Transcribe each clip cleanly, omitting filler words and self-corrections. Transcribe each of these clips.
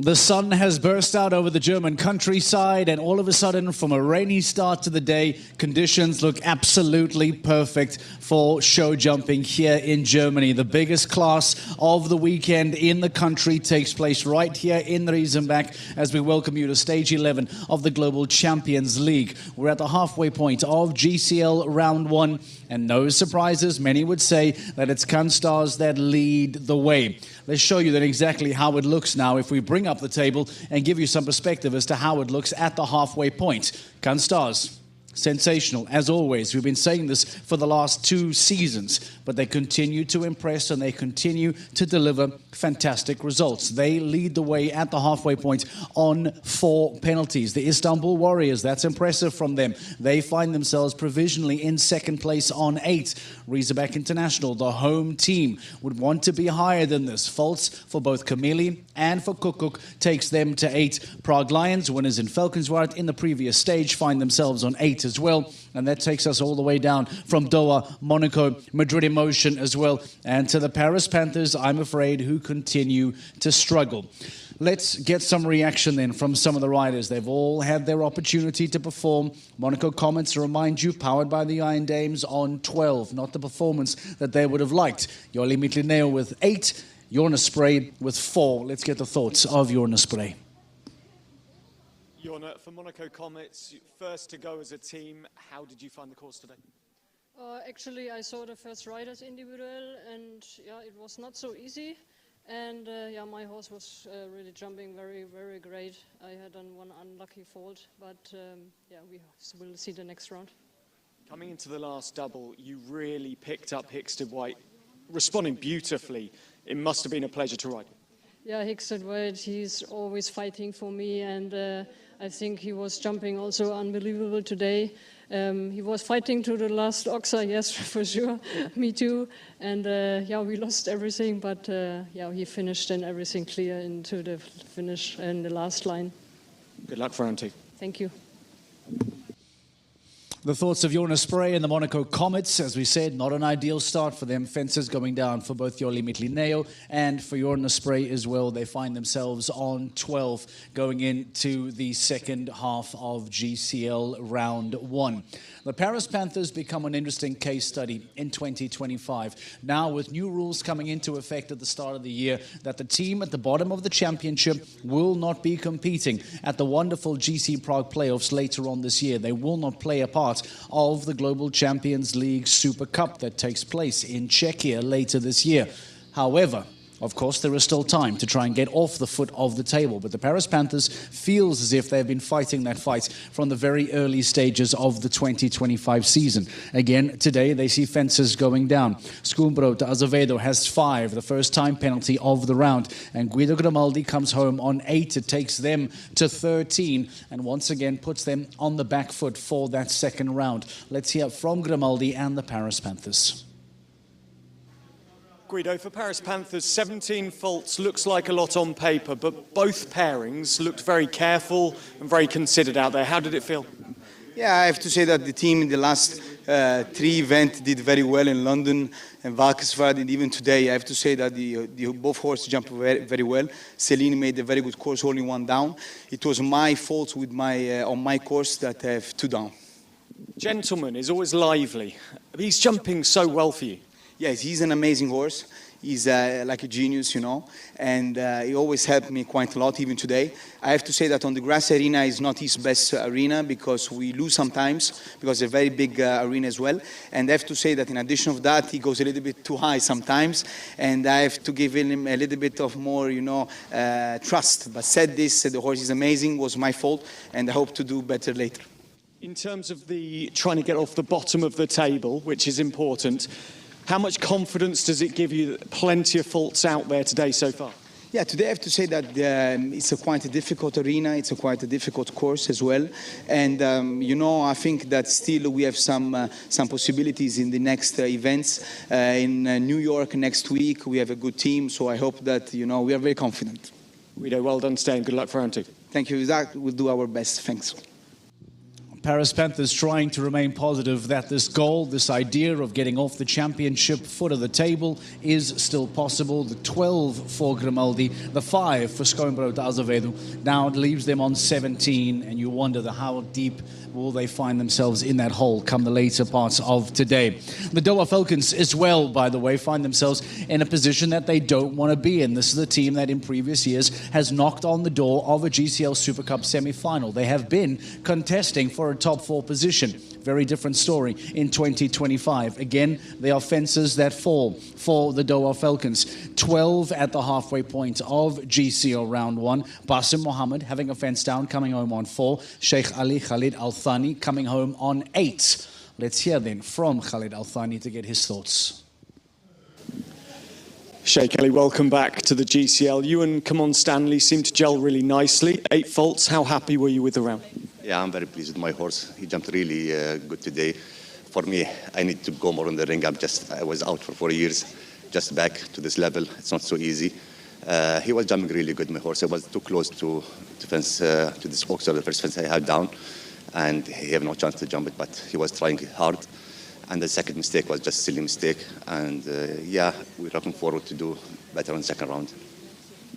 The sun has burst out over the German countryside, and all of a sudden, from a rainy start to the day, conditions look absolutely perfect for show jumping here in Germany. The biggest class of the weekend in the country takes place right here in Riesenbeck as we welcome you to stage 11 of the Global Champions League. We're at the halfway point of GCL round 1, and no surprises, many would say that it's Stars that lead the way. Let's show you then exactly how it looks now if we bring up the table and give you some perspective as to how it looks at the halfway point. Stars. Sensational, as always. We've been saying this for the last 2 seasons, but they continue to impress and they continue to deliver fantastic results. They lead the way at the halfway point on 4 penalties. The Istanbul Warriors, that's impressive from them. They find themselves provisionally in 2nd place on 8. Riesenbeck International, the home team, would want to be higher than this. Faults for both Camille and for Kukuk takes them to 8. Prague Lions, winners in Falkenswaard in the previous stage, find themselves on 8 as well, and that takes us all the way down from Doha, Monaco, Madrid in motion as well, and to the Paris Panthers, I'm afraid, who continue to struggle. Let's get some reaction then from some of the riders. They've all had their opportunity to perform. Monaco Comets, to remind you, powered by the Iron Dames on 12, not the performance that they would have liked. Joli Mitlineo with 8, Jorna Spray with 4. Let's get the thoughts of Jorna Spray. Jorna, for Monaco Comets, first to go as a team, how did you find the course today? Actually, I saw the first riders individual, and yeah, it was not so easy. And yeah, my horse was really jumping very, very great. I had one unlucky fault, but yeah, we will see the next round. Coming into the last double, you really picked up Hickstead White, responding beautifully. It must have been a pleasure to ride. Yeah, Hickstead White, he's always fighting for me, and I think he was jumping also unbelievable today. He was fighting to the last oxa, yes, for sure. Me too. And yeah, we lost everything, but yeah, he finished and everything clear into the finish and the last line. Good luck for round 2. Thank you. The thoughts of Jorna Spray and the Monaco Comets. As we said, not an ideal start for them. Fences going down for both Joli Mitlineo and for Jorna Spray as well. They find themselves on 12 going into the second half of GCL round 1. The Paris Panthers become an interesting case study in 2025. Now, with new rules coming into effect at the start of the year, that the team at the bottom of the championship will not be competing at the wonderful GC Prague playoffs later on this year. They will not play a part of the Global Champions League Super Cup that takes place in Czechia later this year. However, of course, there is still time to try and get off the foot of the table, but the Paris Panthers feels as if they've been fighting that fight from the very early stages of the 2025 season. Again, today they see fences going down. Schoenbrood Azevedo has 5, the first time penalty of the round, and Guido Grimaldi comes home on 8. It takes them to 13, and once again puts them on the back foot for that second round. Let's hear from Grimaldi and the Paris Panthers. Guido, for Paris Panthers, 17 faults looks like a lot on paper, but both pairings looked very careful and very considered out there. How did it feel? Yeah, I have to say that the team in the last 3 events did very well in London and Valkenswaard, and even today I have to say that the both horses jumped very, very well. Celine made a very good course, holding 1 down. It was my fault with on my course that I have 2 down. Gentleman is always lively. He's jumping so well for you. Yes, he's an amazing horse. He's like a genius, you know, and he always helped me quite a lot, even today. I have to say that on the grass arena is not his best arena because we lose sometimes, because it's a very big arena as well. And I have to say that in addition of that, he goes a little bit too high sometimes, and I have to give him a little bit of more, you know, trust. But said this, the horse is amazing, was my fault, and I hope to do better later. In terms of the trying to get off the bottom of the table, which is important, how much confidence does it give you that plenty of faults out there today so far? Yeah, today I have to say that it's quite a difficult arena. It's quite a difficult course as well. And, you know, I think that still we have some possibilities in the next events. In New York next week, we have a good team. So I hope that, you know, we are very confident. Guido, well done today and good luck for round 2. Thank you, Isaac. We'll do our best. Thanks. Paris Panthers trying to remain positive that this goal, this idea of getting off the championship foot of the table is still possible. The 12 for Grimaldi, the 5 for Schoenbrood Azevedo. Now it leaves them on 17, and you wonder how deep will they find themselves in that hole come the later parts of today. The Doha Falcons as well, by the way, find themselves in a position that they don't want to be in. This is the team that in previous years has knocked on the door of a GCL Super Cup semi-final. They have been contesting for a top 4 position. Very different story in 2025. Again, they are fences that fall for the Doha Falcons. 12 at the halfway point of GCL round 1. Basim Mohammed having a fence down, coming home on 4. Sheikh Ali Khalid Al Thani coming home on 8. Let's hear then from Khalid Al Thani to get his thoughts. Sheikh Ali, welcome back to the GCL. You and Kamon Stanley seem to gel really nicely. 8 faults. How happy were you with the round? Yeah, I'm very pleased with my horse. He jumped really good today. For me, I need to go more in the ring. I was out for 4 years, just back to this level. It's not so easy. He was jumping really good, my horse. I was too close to fence, to this boxer, the first fence I had down, and he had no chance to jump it, but he was trying hard. And the second mistake was just a silly mistake. And yeah, we're looking forward to do better in the second round.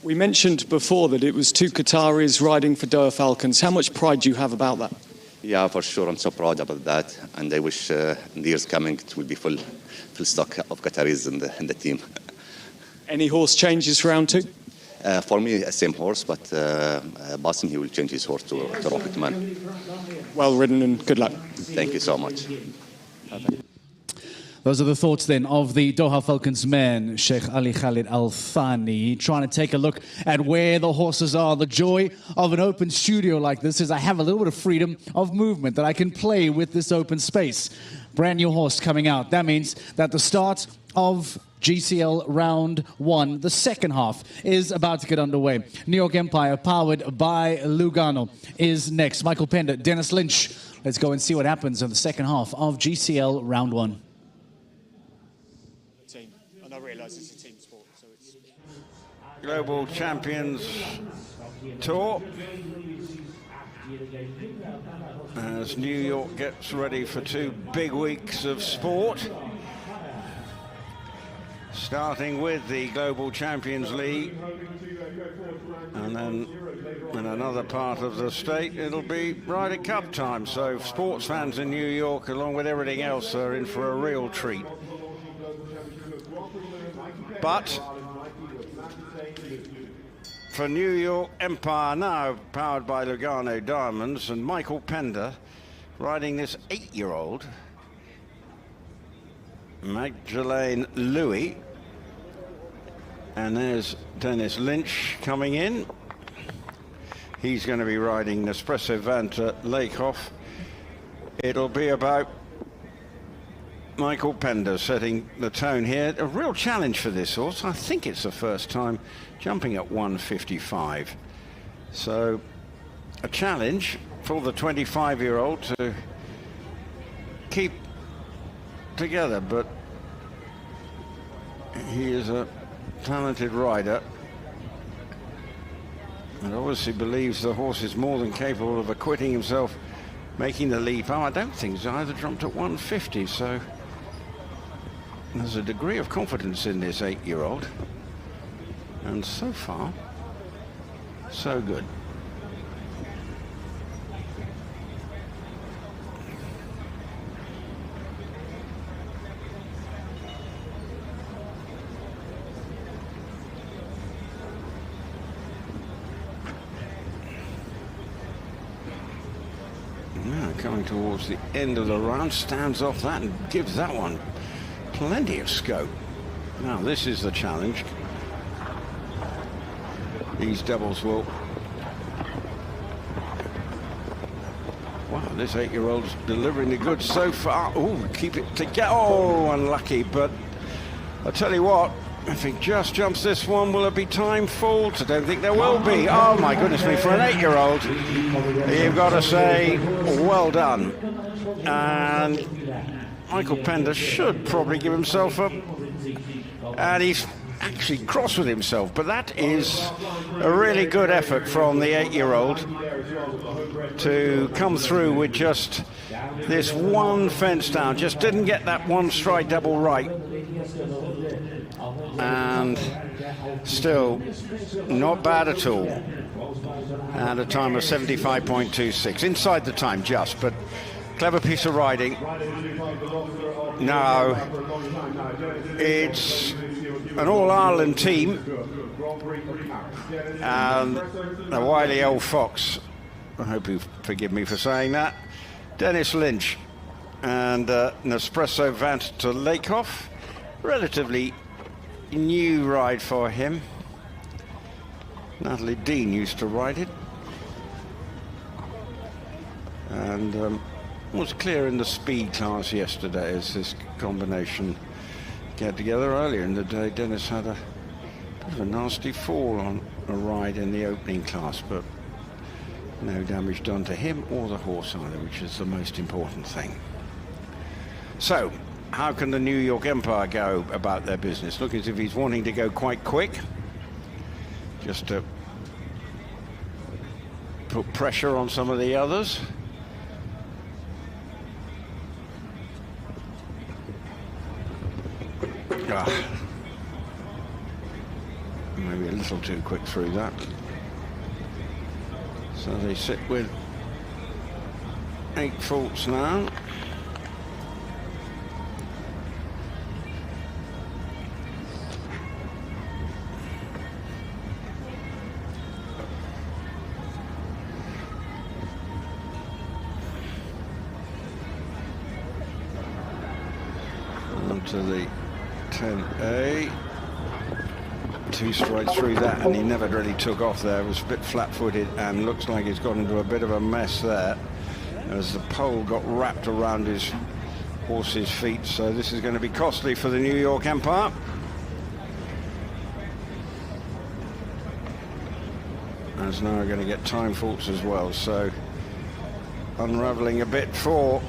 We mentioned before that it was 2 Qataris riding for Doha Falcons. How much pride do you have about that? Yeah, for sure. I'm so proud about that. And I wish in the years coming it will be full stock of Qataris in the team. Any horse changes for round 2? For me, same horse, but Basim, he will change his horse to Rocket Man. Well ridden and good luck. Thank you so much. Those are the thoughts then of the Doha Falcons man, Sheikh Ali Khalid Al Thani, trying to take a look at where the horses are. The joy of an open studio like this is I have a little bit of freedom of movement that I can play with this open space. Brand new horse coming out. That means that the start of GCL round 1, the second half, is about to get underway. New York Empire, powered by Lugano, is next. Michael Pender, Dennis Lynch. Let's go and see what happens in the second half of GCL round 1. And I realise it's a team sport, so it's... Global Champions Tour. As New York gets ready for 2 big weeks of sport. Starting with the Global Champions League. And then in another part of the state, it'll be Ryder Cup time. So sports fans in New York, along with everything else, are in for a real treat. But for New York Empire, now powered by Lugano Diamonds, and Michael Pender riding this 8-year-old, Magdalene Louis. And there's Dennis Lynch coming in. He's going to be riding Nespresso Vanta Lakehoff. It'll be about Michael Pender setting the tone here. A real challenge for this horse. I think it's the first time jumping at 155. So a challenge for the 25-year-old to keep together, but he is a talented rider and obviously believes the horse is more than capable of acquitting himself, making the leap. Oh, I don't think he's either jumped at 150, so there's a degree of confidence in this 8-year-old, and so far so good. Coming towards the end of the round, stands off that and gives that one plenty of scope. Now this is the challenge. These doubles will... Wow, this 8-year-old's delivering the goods so far. Oh, keep it together. Oh, unlucky, but I tell you what, if he just jumps this one, will it be time fault? I don't think there will be. Oh my goodness me, for an 8-year-old, you've got to say, well done. And Michael Pender should probably give himself a... And he's actually cross with himself, but that is a really good effort from the 8-year-old to come through with just this one fence down. Just didn't get that one stride double right. And still not bad at all. And a time of 75.26. Inside the time just, but clever piece of riding. No, it's an All-Ireland team. And the wily old fox, I hope you forgive me for saying that, Dennis Lynch and Nespresso Vant to Lakeoff. Relatively new ride for him. Natalie Dean used to ride it. And was clear in the speed class yesterday as this combination get together. Earlier in the day, Dennis had a bit of a nasty fall on a ride in the opening class, but no damage done to him or the horse either, which is the most important thing. So, how can the New York Empire go about their business? Look as if he's wanting to go quite quick, just to put pressure on some of the others. Maybe a little too quick through that. So they sit with 8 faults now. On to the 10A. 2 strides through that, and he never really took off there. Was a bit flat-footed and looks like he's got into a bit of a mess there as the pole got wrapped around his horse's feet. So this is going to be costly for the New York Empire. As now we're going to get time faults as well. So unraveling a bit for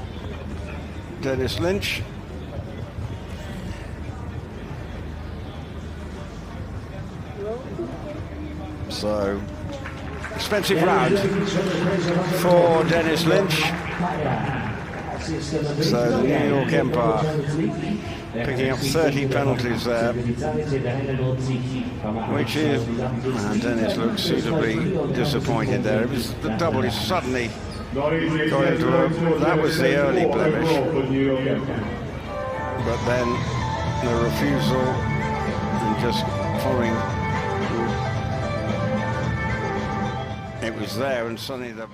Dennis Lynch. So, expensive round for Dennis Lynch. So the New York Empire picking up 30 penalties there, which is, and Dennis looks suitably disappointed there. It was the double, he suddenly got into that was the early blemish. But then the refusal and just following. It was there, and suddenly the...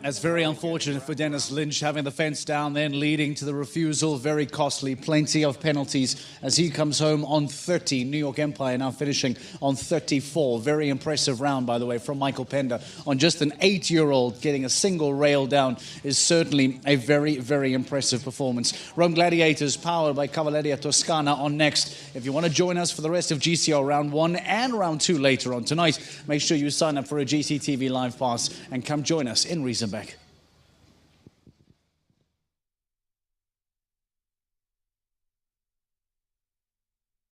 That's very unfortunate for Dennis Lynch, having the fence down, then leading to the refusal. Very costly. Plenty of penalties as he comes home on 30. New York Empire now finishing on 34. Very impressive round, by the way, from Michael Pender. On just an 8-year-old getting a single rail down is certainly a very, very impressive performance. Rome Gladiators, powered by Cavalleria Toscana, on next. If you want to join us for the rest of GCL Round 1 and Round 2 later on tonight, make sure you sign up for a GCTV Live Pass and come join us in Riesenbeck.